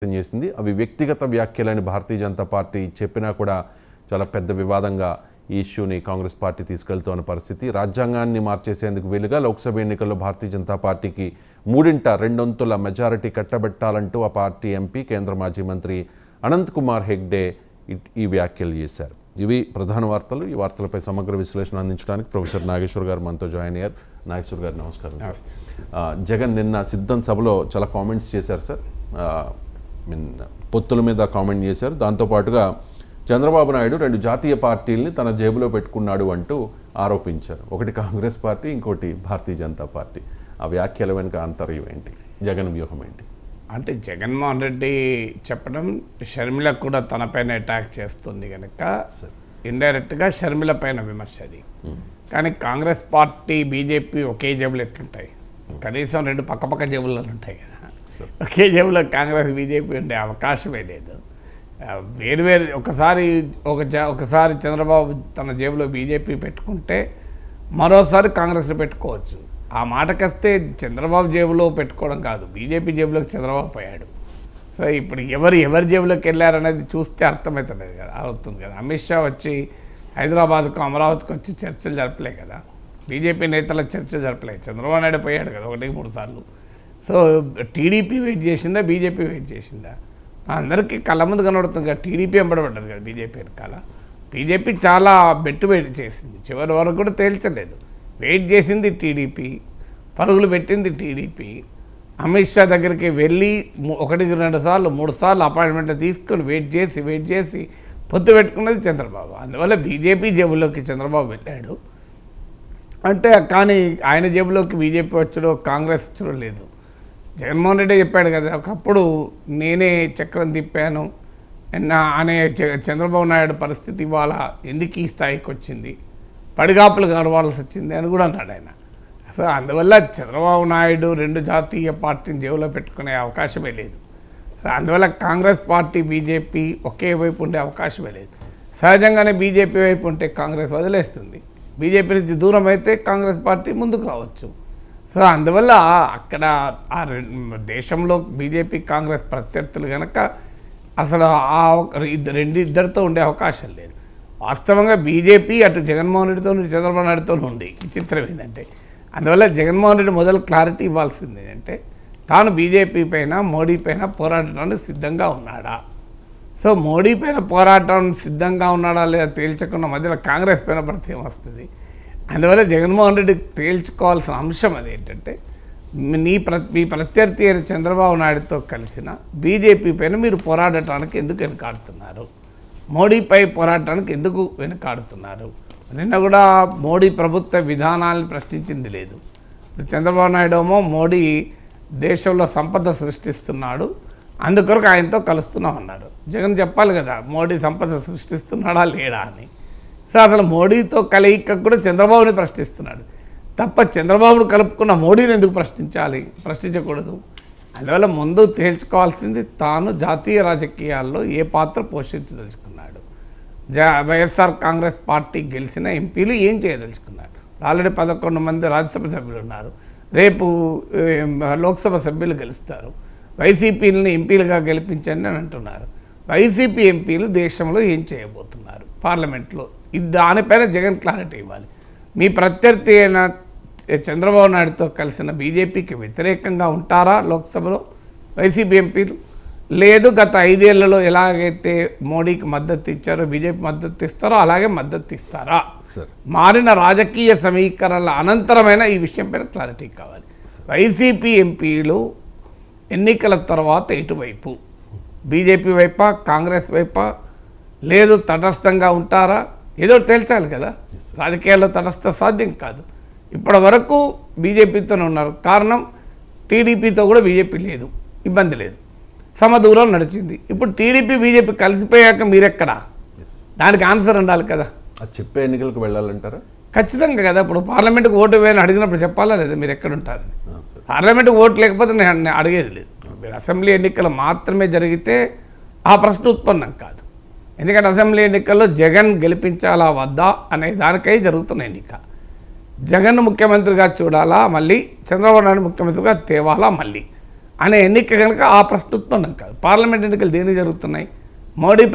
చేసింది. అవి వ్యక్తిగత వ్యాఖ్యలని భారతీయ జనతా పార్టీ చెప్పినా కూడా చాలా పెద్ద వివాదంగా ఈ ఇష్యూని కాంగ్రెస్ పార్టీ తీసుకెళ్తున్న పరిస్థితి. రాజ్యాంగాన్ని మార్చేసేందుకు వీలుగా లోక్సభ ఎన్నికల్లో భారతీయ జనతా పార్టీకి 2/3 మెజారిటీ కట్టబెట్టాలంటూ ఆ పార్టీ ఎంపీ కేంద్ర మాజీ మంత్రి అనంత్ కుమార్ హెగ్డే ఈ వ్యాఖ్యలు చేశారు. ఇవి ప్రధాన వార్తలు. ఈ వార్తలపై సమగ్ర విశ్లేషణ అందించడానికి ప్రొఫెసర్ నాగేశ్వర్ గారు మనతో జాయిన్ అయ్యారు. నాగేశ్వర్ గారు నమస్కారం సార్. జగన్ నిన్న సిద్ధం సభలో చాలా కామెంట్స్ చేశారు సార్. పొత్తుల మీద కామెంట్ చేశారు. దాంతోపాటుగా చంద్రబాబు నాయుడు 2 జాతీయ పార్టీల్ని తన జేబులో పెట్టుకున్నాడు అంటూ ఆరోపించారు. ఒకటి కాంగ్రెస్ పార్టీ, ఇంకోటి భారతీయ జనతా పార్టీ. ఆ వ్యాఖ్యల వెనుక ఆంతర్యం ఏంటి? జగన్ వ్యూహం ఏంటి? అంటే జగన్మోహన్ రెడ్డి చెప్పడం షర్మిల కూడా తనపైన అటాక్ చేస్తుంది కనుక ఇండైరెక్ట్గా షర్మిల పైన విమర్శ అది. కానీ కాంగ్రెస్ పార్టీ బీజేపీ ఒకే జేబులు ఎట్లుంటాయి? కనీసం 2 పక్కపక్క జేబుల్లో ఉంటాయి కదా. ఒకే జేబులో కాంగ్రెస్ బీజేపీ ఉండే అవకాశమే లేదు. వేరువేరు ఒకసారి చంద్రబాబు తన జేబులో బీజేపీ పెట్టుకుంటే మరోసారి కాంగ్రెస్లో పెట్టుకోవచ్చు. ఆ మాటకొస్తే చంద్రబాబు జేబులో పెట్టుకోవడం కాదు, బీజేపీ జేబులోకి చంద్రబాబు పోయాడు. సో ఇప్పుడు ఎవరి జేబులోకి వెళ్ళారనేది చూస్తే అర్థమవుతుంది కదా. అమిత్ షా వచ్చి హైదరాబాద్కు అమరావతికి వచ్చి చర్చలు జరపలే కదా, బీజేపీ నేతల చర్చలు జరపలే. చంద్రబాబు నాయుడు పోయాడు కదా 1-3 సార్లు. సో టీడీపీ వెయిట్ చేసిందా, బీజేపీ వెయిట్ చేసిందా? అందరికీ కళ్ళ ముందు కనబడుతుంది కదా. టీడీపీ వెంబడబడ్డది కదా బీజేపీ వెనకాల. బీజేపీ చాలా వెయిట్ చేసింది, చివరి వరకు కూడా తేల్చలేదు. వెయిట్ చేసింది టీడీపీ, పరుగులు పెట్టింది టీడీపీ. అమిత్ షా దగ్గరికి వెళ్ళి 1-2 సార్లు 3 సార్లు అపాయింట్మెంట్ తీసుకొని వెయిట్ చేసి పొత్తు పెట్టుకున్నది చంద్రబాబు. అందువల్ల బీజేపీ జేబులోకి చంద్రబాబు వెళ్ళాడు అంటే, కానీ ఆయన జేబులోకి బీజేపీ వచ్చడం, కాంగ్రెస్ వచ్చడం లేదు. జగన్మోహన్ రెడ్డి చెప్పాడు కదా, ఒకప్పుడు నేనే చక్రం తిప్పాను అనే చంద్రబాబు నాయుడు పరిస్థితి ఇవాళ ఎందుకు ఈ స్థాయికి వచ్చింది, పడిగాపులు గడవాల్సి వచ్చింది అని కూడా అన్నాడు ఆయన. సో అందువల్ల చంద్రబాబు నాయుడు 2 జాతీయ పార్టీని జేబులో పెట్టుకునే అవకాశమే లేదు. సో అందువల్ల కాంగ్రెస్ పార్టీ బీజేపీ ఒకే వైపు ఉండే అవకాశమే లేదు. సహజంగానే బీజేపీ వైపు ఉంటే కాంగ్రెస్ వదిలేస్తుంది, బీజేపీ నుంచి దూరం అయితే కాంగ్రెస్ పార్టీ ముందుకు రావచ్చు. సో అందువల్ల అక్కడ దేశంలో బీజేపీ కాంగ్రెస్ ప్రత్యర్థులు కనుక అసలు ఇద్దరితో ఉండే అవకాశం లేదు. వాస్తవంగా బీజేపీ అటు జగన్మోహన్ రెడ్డితో చంద్రబాబు నాయుడుతో ఉంది. విచిత్రం ఏంటంటే, అందువల్ల జగన్మోహన్ రెడ్డి మొదలు క్లారిటీ ఇవ్వాల్సింది ఏంటంటే, తాను బీజేపీ పైన మోడీ పైన పోరాడటానికి సిద్ధంగా ఉన్నాడా. సో మోడీ పైన పోరాటానికి సిద్ధంగా ఉన్నాడా లేదా తేల్చకుండా మధ్యలో కాంగ్రెస్ పైన ప్రత్యేకం వస్తుంది. అందువల్ల జగన్మోహన్ రెడ్డి తేల్చుకోవాల్సిన అంశం అదేంటంటే, మీ ప్రత్యర్థి అయిన చంద్రబాబు నాయుడుతో కలిసిన బీజేపీ పైన మీరు పోరాడటానికి ఎందుకు వెనుకాడుతున్నారు, మోడీపై పోరాటానికి ఎందుకు వెనుకాడుతున్నారు? నిన్న కూడా మోడీ ప్రభుత్వ విధానాలను ప్రశ్నించింది లేదు. ఇప్పుడు చంద్రబాబు నాయుడు ఏమో మోడీ దేశంలో సంపద సృష్టిస్తున్నాడు, అందుకొరకు ఆయనతో కలుస్తున్నాం అన్నాడు. జగన్ చెప్పాలి కదా మోడీ సంపద సృష్టిస్తున్నాడా లేడా అని. సో అసలు మోడీతో కలయిక కూడా చంద్రబాబుని ప్రశ్నిస్తున్నాడు తప్ప చంద్రబాబును కలుపుకున్న మోడీని ఎందుకు ప్రశ్నించకూడదు. అందువల్ల ముందు తేల్చుకోవాల్సింది తాను జాతీయ రాజకీయాల్లో ఏ పాత్ర పోషించదలుచుకున్నాడు, వైఎస్ఆర్ కాంగ్రెస్ పార్టీ గెలిచిన ఎంపీలు ఏం చేయదలుచుకున్నాడు. ఆల్రెడీ 11 మంది రాజ్యసభ సభ్యులు ఉన్నారు, రేపు లోక్సభ సభ్యులు గెలుస్తారు. వైసీపీలని ఎంపీలుగా గెలిపించండి అని అంటున్నారు. వైసీపీ ఎంపీలు దేశంలో ఏం చేయబోతున్నారు పార్లమెంట్లో, దానిపైన జగన్ క్లారిటీ ఇవ్వాలి. మీ ప్రత్యర్థి అయిన చంద్రబాబు నాయుడుతో కలిసిన బీజేపీకి వ్యతిరేకంగా ఉంటారా లోక్సభలో వైసీపీ ఎంపీలు? లేదు, గత 5 ఏళ్లలో ఎలాగైతే మోడీకి మద్దతు ఇచ్చారో బీజేపీ మద్దతు ఇస్తారో అలాగే మద్దతు ఇస్తారా? మారిన రాజకీయ సమీకరణల అనంతరమైన ఈ విషయంపైన క్లారిటీ కావాలి. వైసీపీ ఎంపీలు ఎన్నికల తర్వాత ఎటువైపు, బీజేపీ వైపా కాంగ్రెస్ వైపా, లేదు తటస్థంగా ఉంటారా? ఏదో తేల్చాలి కదా. రాజకీయాల్లో తటస్థ సాధ్యం కాదు. ఇప్పటి వరకు బీజేపీతోనే ఉన్నారు. కారణం టీడీపీతో కూడా బీజేపీ లేదు, ఇబ్బంది లేదు, సమదూరం నడిచింది. ఇప్పుడు టీడీపీ బీజేపీ కలిసిపోయాక మీరెక్కడా? దానికి ఆన్సర్ ఉండాలి కదా. చెప్పే ఎన్నికలకు వెళ్ళాలంటారా? ఖచ్చితంగా కదా. ఇప్పుడు పార్లమెంట్కి ఓటు వేయని అడిగినప్పుడు చెప్పాలా లేదా మీరు ఎక్కడుంటారని? పార్లమెంట్కి ఓటు లేకపోతే నేను అడిగేది లేదు. మీరు అసెంబ్లీ ఎన్నికలు మాత్రమే జరిగితే ఆ ప్రశ్న ఉత్పన్నం కాదు. ఎందుకంటే అసెంబ్లీ ఎన్నికల్లో జగన్ గెలిపించాలా వద్దా అనే దానికై జరుగుతున్న ఎన్నిక. జగన్ ముఖ్యమంత్రిగా చూడాలా, మళ్ళీ చంద్రబాబు నాయుడు ముఖ్యమంత్రిగా తేవాలా, మళ్ళీ అనే ఎన్నిక కనుక ఆ ప్రశ్న ఉత్పన్నం కాదు. పార్లమెంట్ ఎన్నికలు దేనికి జరుగుతున్నాయి? మోడీ